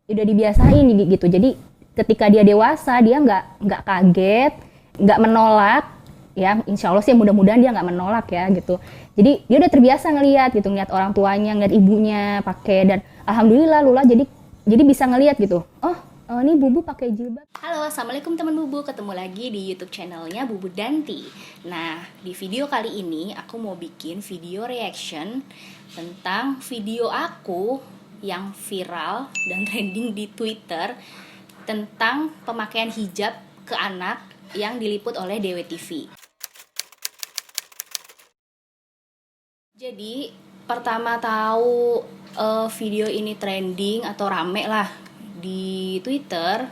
udah dibiasain gitu. Jadi ketika dia dewasa dia nggak kaget, nggak menolak, ya insya Allah sih mudah-mudahan dia nggak menolak ya gitu. Jadi dia udah terbiasa ngelihat gitu, ngeliat orang tuanya, ngeliat ibunya pakai, dan alhamdulillah Lula jadi bisa ngelihat gitu. Oh, ini Bubu pakai jilbab. Halo, assalamualaikum teman Bubu, ketemu lagi di YouTube channelnya Bubu Danti. Nah, di video kali ini aku mau bikin video reaction tentang video aku yang viral dan trending di Twitter tentang pemakaian hijab ke anak yang diliput oleh DWTV. Jadi pertama tahu video ini trending atau rame lah di Twitter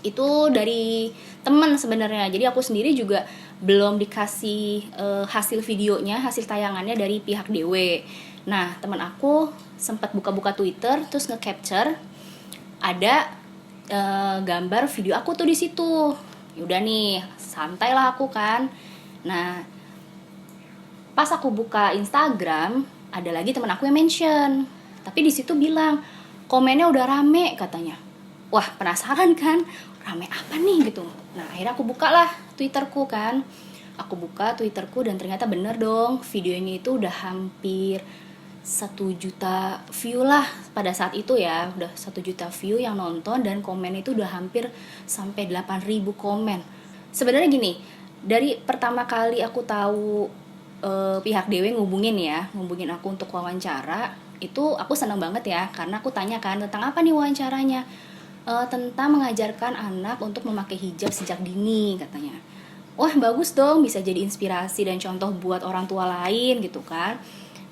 itu dari teman sebenarnya. Jadi aku sendiri juga belum dikasih hasil videonya, hasil tayangannya dari pihak DW. Nah, teman aku sempat buka-buka Twitter terus nge-capture ada gambar video aku tuh di situ. Yaudah nih, santai lah aku kan. Nah, pas aku buka Instagram, ada lagi teman aku yang mention. Tapi di situ bilang, komennya udah rame katanya. Wah, penasaran kan, rame apa nih gitu. Nah, akhirnya aku bukalah Twitterku kan. Aku buka Twitterku dan ternyata bener dong, videonya itu udah hampir 1 juta view lah pada saat itu ya. Udah 1 juta view yang nonton, dan komen itu udah hampir sampai 8.000 komen. Sebenarnya gini, dari pertama kali aku tahu pihak DW ngubungin aku untuk wawancara, itu aku senang banget ya, karena aku tanya kan tentang apa nih wawancaranya. Tentang mengajarkan anak untuk memakai hijab sejak dini katanya. Wah, bagus dong, bisa jadi inspirasi dan contoh buat orang tua lain gitu kan.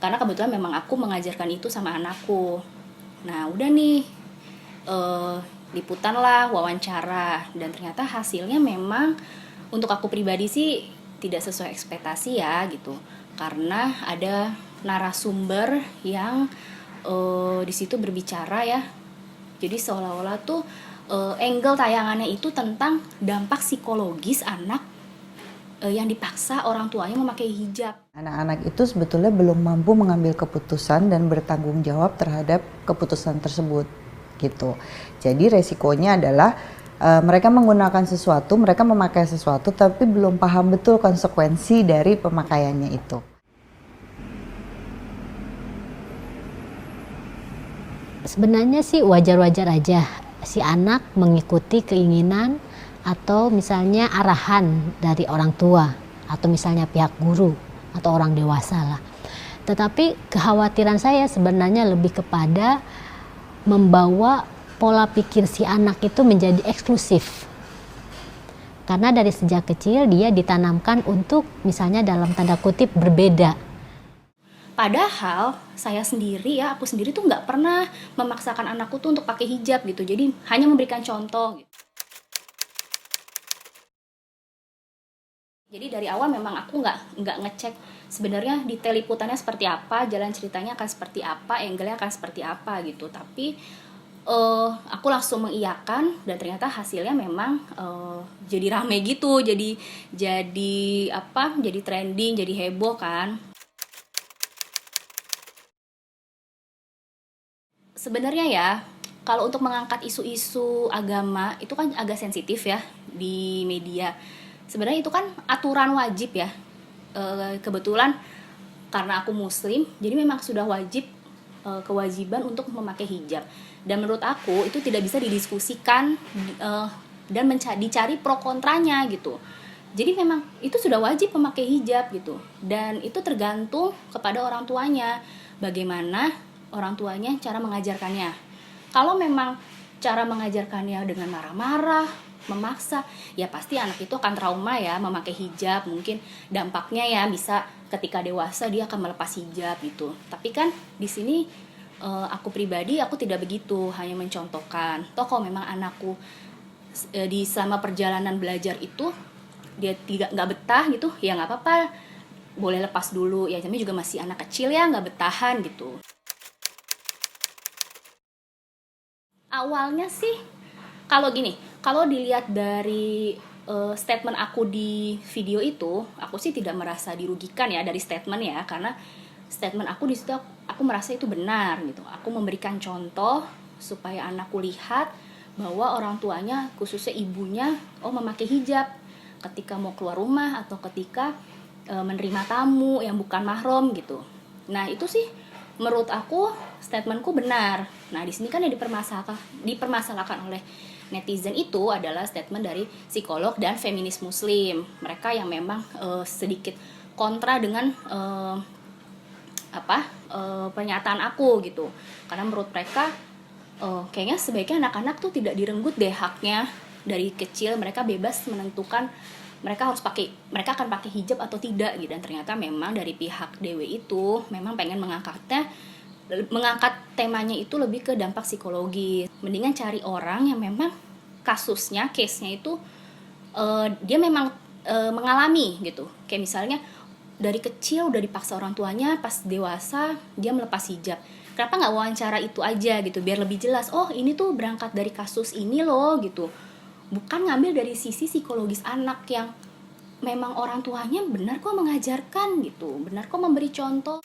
Karena kebetulan memang aku mengajarkan itu sama anakku. Nah, udah nih, liputan lah, wawancara, dan ternyata hasilnya memang untuk aku pribadi sih tidak sesuai ekspektasi ya gitu. Karena ada narasumber yang di situ berbicara ya. Jadi seolah-olah tuh angle tayangannya itu tentang dampak psikologis anak yang dipaksa orang tuanya memakai hijab. Anak-anak itu sebetulnya belum mampu mengambil keputusan dan bertanggung jawab terhadap keputusan tersebut gitu. Jadi resikonya adalah mereka menggunakan sesuatu, mereka memakai sesuatu tapi belum paham betul konsekuensi dari pemakaiannya itu. Sebenarnya sih wajar-wajar aja si anak mengikuti keinginan atau misalnya arahan dari orang tua atau misalnya pihak guru atau orang dewasa lah. Tetapi kekhawatiran saya sebenarnya lebih kepada membawa pola pikir si anak itu menjadi eksklusif. Karena dari sejak kecil dia ditanamkan untuk misalnya dalam tanda kutip berbeda. Padahal aku sendiri tuh nggak pernah memaksakan anakku tuh untuk pakai hijab gitu. Jadi hanya memberikan contoh gitu. Jadi dari awal memang aku nggak ngecek sebenarnya detail liputannya seperti apa, jalan ceritanya akan seperti apa, angle-nya akan seperti apa gitu. Tapi aku langsung mengiyakan, dan ternyata hasilnya memang jadi rame gitu, jadi trending, jadi heboh kan. Sebenarnya ya, kalau untuk mengangkat isu-isu agama itu kan agak sensitif ya di media. Sebenarnya itu kan aturan wajib ya. Kebetulan karena aku muslim, jadi memang sudah wajib, kewajiban untuk memakai hijab. Dan menurut aku itu tidak bisa didiskusikan dan dicari pro kontranya gitu. Jadi memang itu sudah wajib memakai hijab gitu. Dan itu tergantung kepada orang tuanya, bagaimana orang tuanya cara mengajarkannya. Kalau memang cara mengajarkannya dengan marah-marah, memaksa, ya pasti anak itu akan trauma ya memakai hijab. Mungkin dampaknya ya bisa ketika dewasa dia akan melepas hijab gitu. Tapi kan di sini aku pribadi aku tidak begitu, hanya mencontohkan. Toh kalau memang anakku di selama perjalanan belajar itu dia nggak betah gitu, ya nggak apa-apa, boleh lepas dulu. Ya namanya juga masih anak kecil ya, nggak betahan gitu. Awalnya sih kalau dilihat dari statement aku di video itu, aku sih tidak merasa dirugikan ya dari statement ya, karena statement aku di situ aku merasa itu benar gitu. Aku memberikan contoh supaya anakku lihat bahwa orang tuanya, khususnya ibunya, memakai hijab ketika mau keluar rumah atau ketika menerima tamu yang bukan mahram gitu. Nah itu sih menurut aku statementku benar. Nah di sini kan yang dipermasalahkan oleh netizen itu adalah statement dari psikolog dan feminis muslim. Mereka yang memang sedikit kontra dengan pernyataan aku gitu. Karena menurut mereka kayaknya sebaiknya anak-anak tuh tidak direnggut deh haknya. Dari kecil mereka bebas menentukan mereka akan pakai hijab atau tidak gitu. Dan ternyata memang dari pihak DW itu memang pengen mengangkat temanya itu lebih ke dampak psikologi. Mendingan cari orang yang memang case-nya itu dia memang mengalami gitu. Kayak misalnya dari kecil udah dipaksa orang tuanya, pas dewasa dia melepas hijab. Kenapa nggak wawancara itu aja gitu, biar lebih jelas. Oh ini tuh berangkat dari kasus ini loh gitu. Bukan ngambil dari sisi psikologis anak yang memang orang tuanya benar kok mengajarkan gitu, benar kok memberi contoh.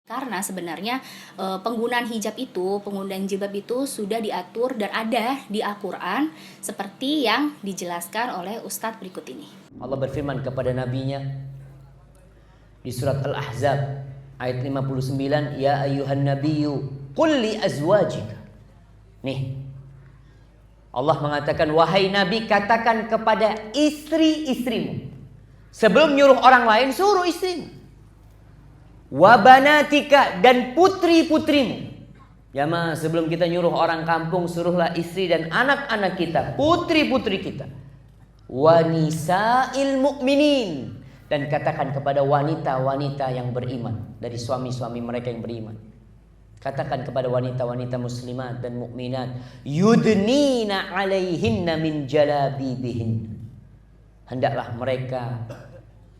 Karena sebenarnya penggunaan jilbab itu sudah diatur dan ada di Al-Quran seperti yang dijelaskan oleh Ustadz berikut ini. Allah berfirman kepada nabinya di surat Al-Ahzab ayat 59, ya ayyuhan nabiyyu qul li azwajika. Nih, Allah mengatakan, wahai nabi, katakan kepada istri-istrimu. Sebelum nyuruh orang lain, suruh istrimu. Wa banatika, dan putri-putrimu. Jamaah, sebelum kita nyuruh orang kampung, suruhlah istri dan anak-anak kita, putri-putri kita. Wa nisa'il mu'minin, dan katakan kepada wanita-wanita yang beriman, dari suami-suami mereka yang beriman. Katakan kepada wanita-wanita muslimat dan mukminat, yudnina 'alaihinna min jalabibihin. Hendaklah mereka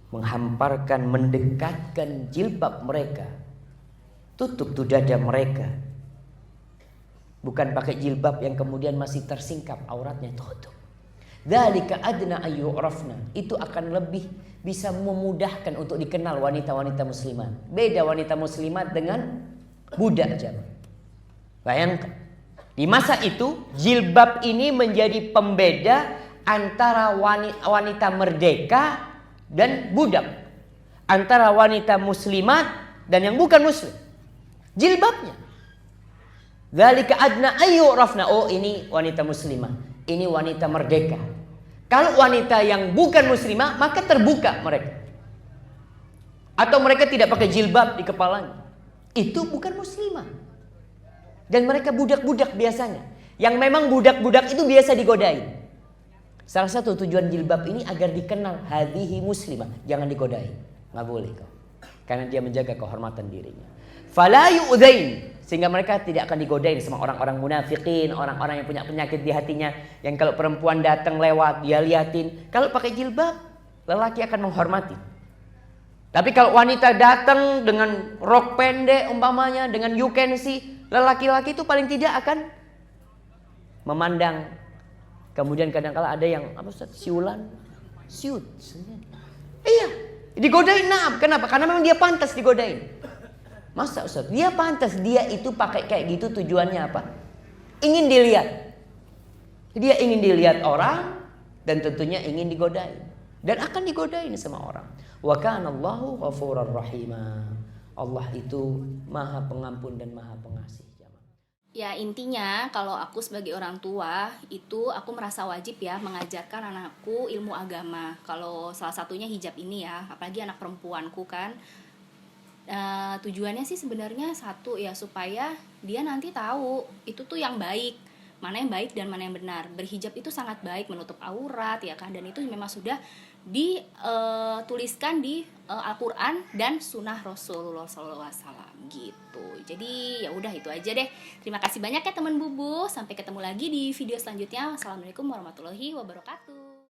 menghamparkan, mendekatkan jilbab mereka. Tutup tuh dada mereka. Bukan pakai jilbab yang kemudian masih tersingkap auratnya, tutup. Dzalika adna ayyurafna. Itu akan lebih bisa memudahkan untuk dikenal wanita-wanita muslimat. Beda wanita muslimat dengan budak zaman. Bayangkan, di masa itu jilbab ini menjadi pembeda antara wanita merdeka dan budak, antara wanita muslimat dan yang bukan muslim. Jilbabnya. Dzalika adna ayyurafna. Oh, ini wanita muslimah, ini wanita merdeka. Kalau wanita yang bukan muslimah, maka terbuka mereka. Atau mereka tidak pakai jilbab di kepalanya. Itu bukan muslimah. Dan mereka budak-budak biasanya. Yang memang budak-budak itu biasa digodain. Salah satu tujuan jilbab ini agar dikenal hadhihi muslimah. Jangan digodain. Nggak boleh kau. Karena dia menjaga kehormatan dirinya. Fala yu'dzain. Sehingga mereka tidak akan digodain sama orang-orang munafikin, orang-orang yang punya penyakit di hatinya. Yang kalau perempuan datang lewat, dia liatin. Kalau pakai jilbab, lelaki akan menghormati. Tapi kalau wanita datang dengan rok pendek umpamanya, dengan you can see, lelaki-laki itu paling tidak akan memandang. Kemudian kadang-kala ada yang siulan, siut. Iya, digodain. Nah, kenapa? Karena memang dia pantas digodain. Masa Ustaz? Dia pantas, dia itu pakai kayak gitu tujuannya apa? Ingin dilihat. Dia ingin dilihat orang dan tentunya ingin digodain. Dan akan digodain sama orang. Wa kana Allahu ghafurar rahima. Allah itu Maha Pengampun dan Maha Pengasih. Ya intinya kalau aku sebagai orang tua itu aku merasa wajib ya mengajarkan anakku ilmu agama. Kalau salah satunya hijab ini ya, apalagi anak perempuanku kan. Tujuannya sih sebenarnya satu ya, supaya dia nanti tahu itu tuh yang baik, mana yang baik dan mana yang benar. Berhijab itu sangat baik, menutup aurat ya kan, dan itu memang sudah dituliskan di Al-Quran dan Sunnah Rasulullah SAW gitu. Jadi ya udah itu aja deh. Terima kasih banyak ya teman Bubu. Sampai ketemu lagi di video selanjutnya. Wassalamualaikum warahmatullahi wabarakatuh.